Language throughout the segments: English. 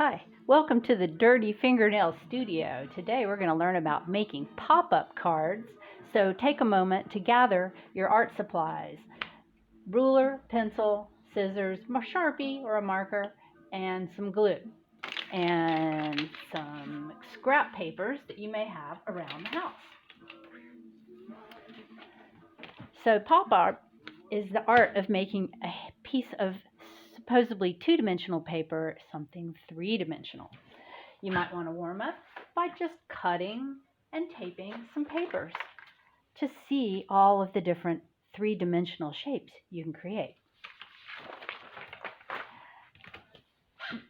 Hi, welcome to the Dirty Fingernail Studio. Today we're going to learn about making pop-up cards. So take a moment to gather your art supplies. Ruler, pencil, scissors, a Sharpie or a marker, and some glue. And some scrap papers that you may have around the house. So pop-art is the art of making a piece of supposedly two-dimensional paper something three-dimensional. You might want to warm up by just cutting and taping some papers to see all of the different three-dimensional shapes you can create.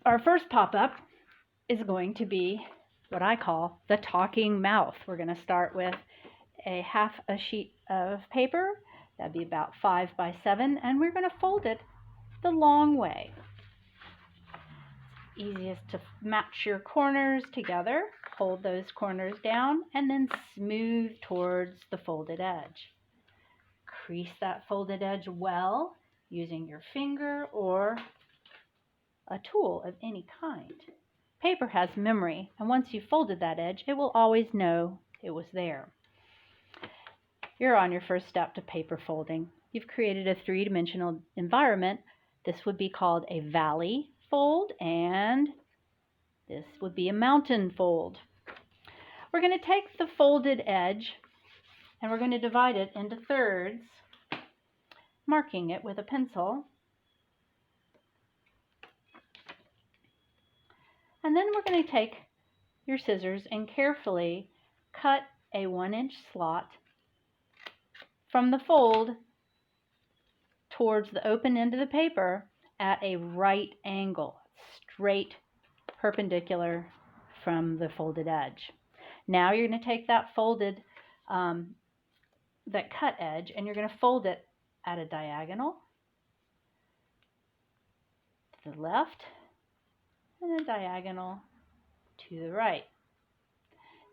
Our first pop-up is going to be what I call the talking mouth. We're going to start with a half a sheet of paper. That'd be about 5 by 7, and we're going to fold it the long way. Easiest to match your corners together. Hold those corners down and then smooth towards the folded edge. Crease that folded edge well using your finger or a tool of any kind. Paper has memory, and once you've folded that edge, it will always know it was there. You're on your first step to paper folding. You've created a three-dimensional environment. This would be called a valley fold, and this would be a mountain fold. We're going to take the folded edge and we're going to divide it into thirds, marking it with a pencil. And then we're going to take your scissors and carefully cut a 1-inch slot from the fold towards the open end of the paper at a right angle, straight perpendicular from the folded edge. Now you're going to take that folded, that cut edge, and you're going to fold it at a diagonal to the left and a diagonal to the right.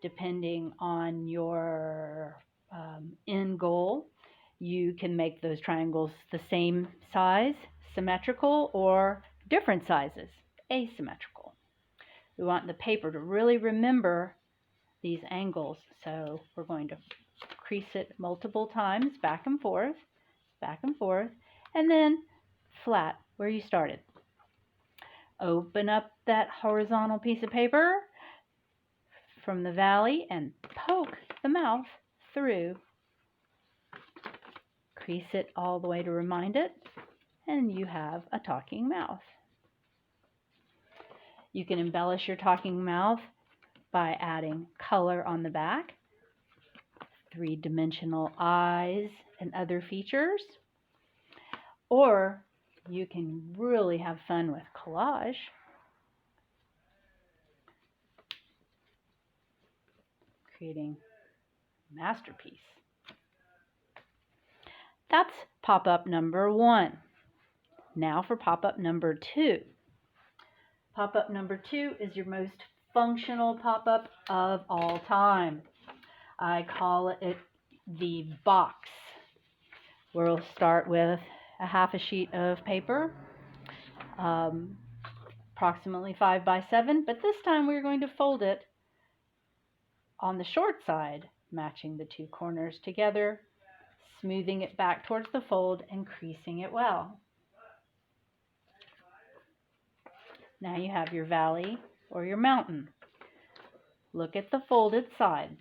Depending on your end goal, you can make those triangles the same size, symmetrical, or different sizes, asymmetrical. We want the paper to really remember these angles, so we're going to crease it multiple times, back and forth, and then flat where you started. Open up that horizontal piece of paper from the valley and poke the mouth through. Crease it all the way to remind it, and you have a talking mouth. You can embellish your talking mouth by adding color on the back, three-dimensional eyes, and other features. Or you can really have fun with collage. Creating a masterpiece. That's pop-up number 1. Now for pop-up number 2. Pop-up number 2 is your most functional pop-up of all time. I call it the box. We'll start with a half a sheet of paper, approximately 5 by 7, but this time we're going to fold it on the short side, matching the two corners together, smoothing it back towards the fold and creasing it well. Now you have your valley or your mountain. Look at the folded side.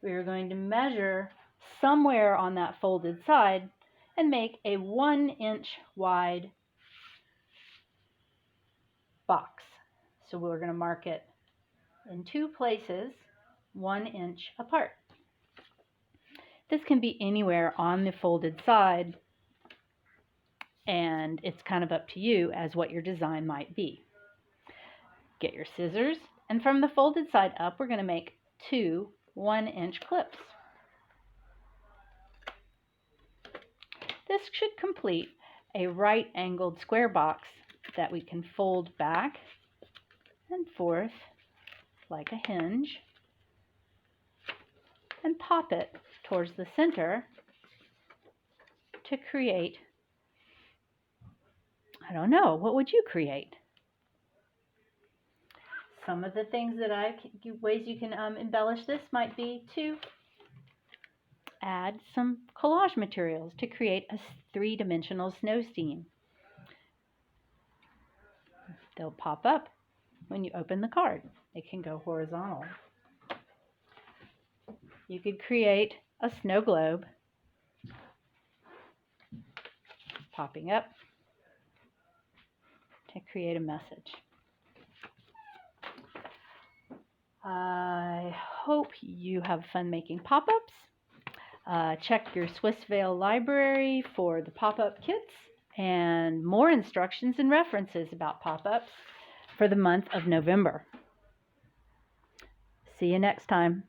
We are going to measure somewhere on that folded side and make a 1-inch wide box. So we're going to mark it in 2 places, 1 inch apart. This can be anywhere on the folded side, and it's kind of up to you as what your design might be. Get your scissors, and from the folded side up, we're going to make 2 1-inch clips. This should complete a right-angled square box that we can fold back and forth like a hinge and pop it towards the center to create, I don't know, what would you create? some of the things that ways you can embellish this might be to add some collage materials to create a three-dimensional snow scene. They'll pop up when you open the card. It can go horizontal. You could create a snow globe popping up to create a message. I hope you have fun making pop-ups. Check your Swissvale library for the pop-up kits and more instructions and references about pop-ups for the month of November. See you next time.